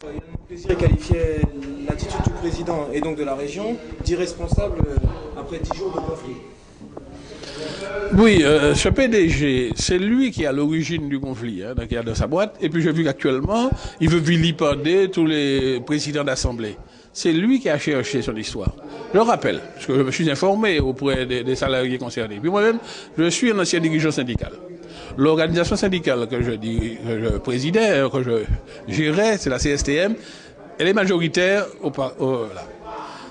Mon plaisir qualifiait l'attitude du président et donc de la région d'irresponsable après 10 jours de conflit. Oui, ce PDG, c'est lui qui est à l'origine du conflit, hein, donc il y a dans sa boîte. Et puis j'ai vu qu'actuellement, il veut vilipender tous les présidents d'assemblée. C'est lui qui a cherché son histoire. Je le rappelle, parce que je me suis informé auprès des salariés concernés. Puis moi-même, je suis un ancien dirigeant syndical. L'organisation syndicale que je présidais, que je gérais, c'est la CSTM. Elle est majoritaire là.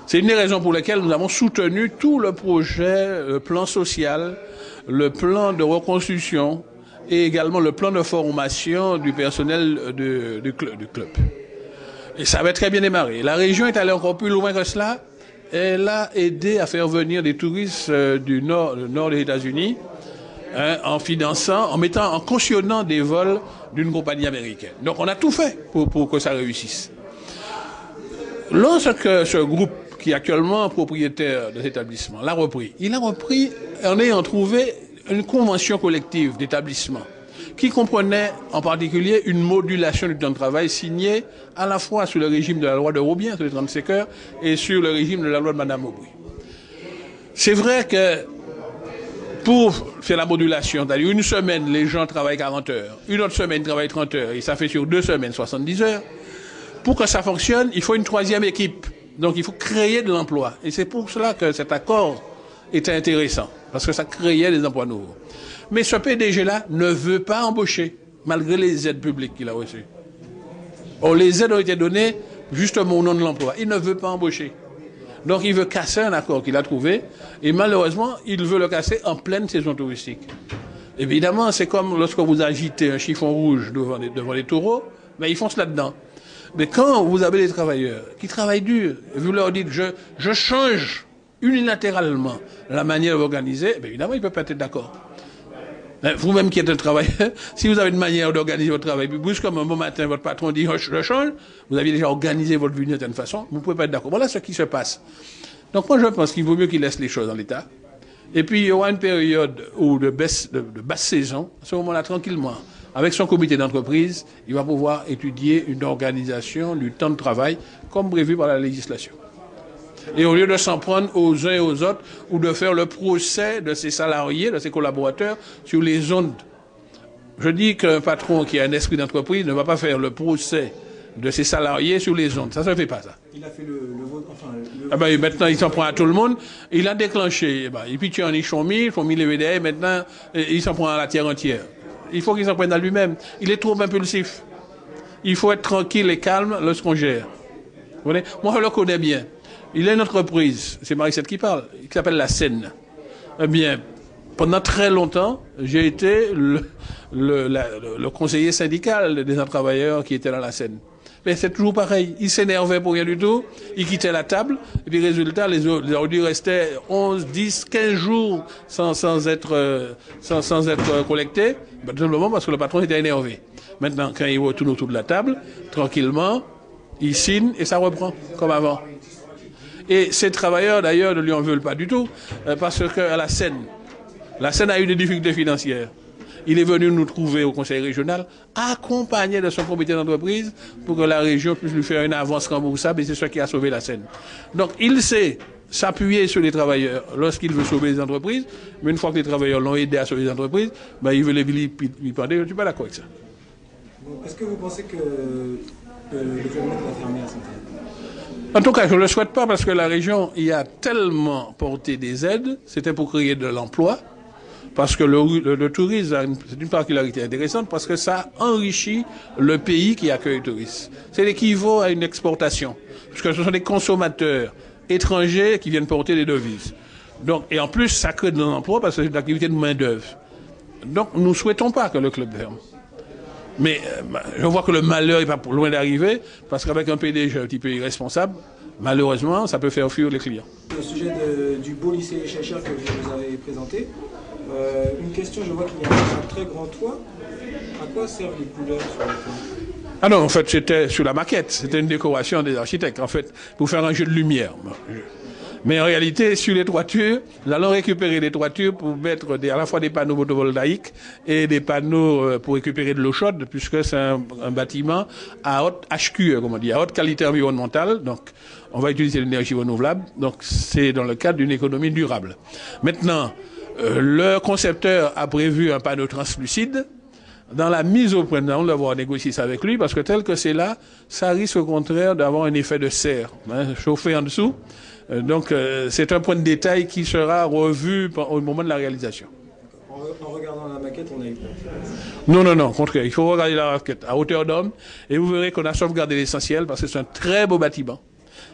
C'est une des raisons pour lesquelles nous avons soutenu tout le projet, le plan social, le plan de reconstruction et également le plan de formation du personnel du club. Et ça avait très bien démarré. La région est allée encore plus loin que cela. Elle a aidé à faire venir des touristes du nord des États-Unis, hein, en cautionnant des vols d'une compagnie américaine. Donc on a tout fait pour que ça réussisse. Lorsque ce groupe, qui est actuellement propriétaire de cet établissement, il a repris en ayant trouvé une convention collective d'établissement qui comprenait en particulier une modulation du temps de travail signée à la fois sous le régime de la loi de Robien, sur les 35 heures, et sur le régime de la loi de Mme Aubry. C'est vrai que pour faire la modulation, c'est-à-dire une semaine, les gens travaillent 40 heures, une autre semaine, ils travaillent 30 heures, et ça fait sur 2 semaines 70 heures. Pour que ça fonctionne, il faut une troisième équipe. Donc il faut créer de l'emploi. Et c'est pour cela que cet accord était intéressant, parce que ça créait des emplois nouveaux. Mais ce PDG-là ne veut pas embaucher, malgré les aides publiques qu'il a reçues. Or, les aides ont été données justement au nom de l'emploi. Il ne veut pas embaucher. Donc il veut casser un accord qu'il a trouvé, et malheureusement, il veut le casser en pleine saison touristique. Évidemment, c'est comme lorsque vous agitez un chiffon rouge devant les taureaux, ben, ils foncent là-dedans. Mais quand vous avez des travailleurs qui travaillent dur, et vous leur dites je change unilatéralement la manière de vous organiser, bien évidemment, ils ne peuvent pas être d'accord. Vous-même qui êtes un travailleur, si vous avez une manière d'organiser votre travail, puis brusquement, un bon matin, votre patron dit je change, vous aviez déjà organisé votre vie d'une certaine façon, vous ne pouvez pas être d'accord. Voilà ce qui se passe. Donc moi, je pense qu'il vaut mieux qu'il laisse les choses en l'état. Et puis, il y aura une période de basse saison, à ce moment-là, tranquillement. Avec son comité d'entreprise, il va pouvoir étudier une organisation du temps de travail comme prévu par la législation. Et au lieu de s'en prendre aux uns et aux autres ou de faire le procès de ses salariés, de ses collaborateurs sur les ondes. Je dis qu'un patron qui a un esprit d'entreprise ne va pas faire le procès de ses salariés sur les ondes. Ça ne se fait pas, ça. Il a fait le vote, enfin... Maintenant, il s'en prend à tout le monde. Il a déclenché. Et puis, tu en nichons mille, il faut 1000 EVDA, maintenant, il s'en prend à la terre entière. Il faut qu'il s'en prenne à lui-même. Il est trop impulsif. Il faut être tranquille et calme lorsqu'on gère. Vous voyez? Moi, je le connais bien. Il a une entreprise, c'est Marie-Sète qui parle, qui s'appelle La Seine. Eh bien, pendant très longtemps, j'ai été le conseiller syndical des travailleurs qui étaient dans La Seine. Mais c'est toujours pareil. Il s'énervait pour rien du tout. Il quittait la table. Et puis, résultat, les ordures restaient 11, 10, 15 jours sans être collectés. Ben, tout simplement parce que le patron était énervé. Maintenant, quand il retourne autour de la table, tranquillement, il signe et ça reprend, comme avant. Et ces travailleurs, d'ailleurs, ne lui en veulent pas du tout, parce qu'à la Seine a eu des difficultés financières. Il est venu nous trouver au conseil régional, accompagné de son comité d'entreprise, pour que la région puisse lui faire une avance remboursable, et c'est ce qui a sauvé la Seine. Donc, il sait s'appuyer sur les travailleurs lorsqu'il veut sauver les entreprises, mais une fois que les travailleurs l'ont aidé à sauver les entreprises, ben, il veut les vilipender. Je ne suis pas d'accord avec ça. Bon, est-ce que vous pensez que le gouvernement va fermer à Saint-Étienne? En tout cas, je ne le souhaite pas parce que la région y a tellement porté des aides, c'était pour créer de l'emploi, parce que le tourisme, c'est une particularité intéressante, parce que ça enrichit le pays qui accueille les touristes. C'est l'équivalent à une exportation, parce que ce sont des consommateurs étrangers qui viennent porter des devises. Donc, et en plus, ça crée de l'emploi parce que c'est une activité de main-d'œuvre. Donc, nous ne souhaitons pas que le club ferme. Mais je vois que le malheur n'est pas loin d'arriver, parce qu'avec un PDG un petit peu irresponsable, malheureusement, ça peut faire fuir les clients. Au sujet du beau lycée Cheshire que vous avez présenté, une question, je vois qu'il y a un très grand toit. À quoi servent les couleurs sur le toit? Ah non, en fait, c'était sur la maquette. C'était une décoration des architectes, en fait, pour faire un jeu de lumière. Mais en réalité, sur les toitures, nous allons récupérer les toitures pour mettre à la fois des panneaux photovoltaïques et des panneaux pour récupérer de l'eau chaude, puisque c'est un bâtiment à haute HQE, comme on dit, à haute qualité environnementale. Donc, on va utiliser l'énergie renouvelable. Donc, c'est dans le cadre d'une économie durable. Maintenant, le concepteur a prévu un panneau translucide. Dans la mise au point, on va devoir négocier ça avec lui, parce que tel que c'est là, ça risque au contraire d'avoir un effet de serre, chauffé en dessous. Donc, c'est un point de détail qui sera revu au moment de la réalisation. En regardant la maquette, on a eu peur. Non, au contraire. Il faut regarder la maquette à hauteur d'homme et vous verrez qu'on a sauvegardé l'essentiel parce que c'est un très beau bâtiment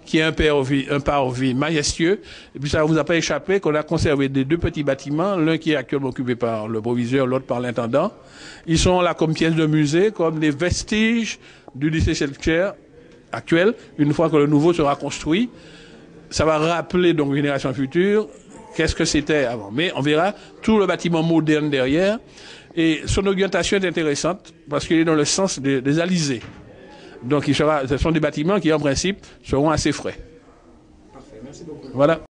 qui est un parvis majestueux. Et puis ça ne vous a pas échappé qu'on a conservé des deux petits bâtiments, l'un qui est actuellement occupé par le proviseur, l'autre par l'intendant. Ils sont là comme pièces de musée, comme les vestiges du lycée Seltzer actuel, une fois que le nouveau sera construit. Ça va rappeler donc une génération future qu'est-ce que c'était avant. Mais on verra tout le bâtiment moderne derrière. Et son orientation est intéressante parce qu'il est dans le sens des alizés. Donc ce sont des bâtiments qui, en principe, seront assez frais. Parfait, merci beaucoup. Voilà.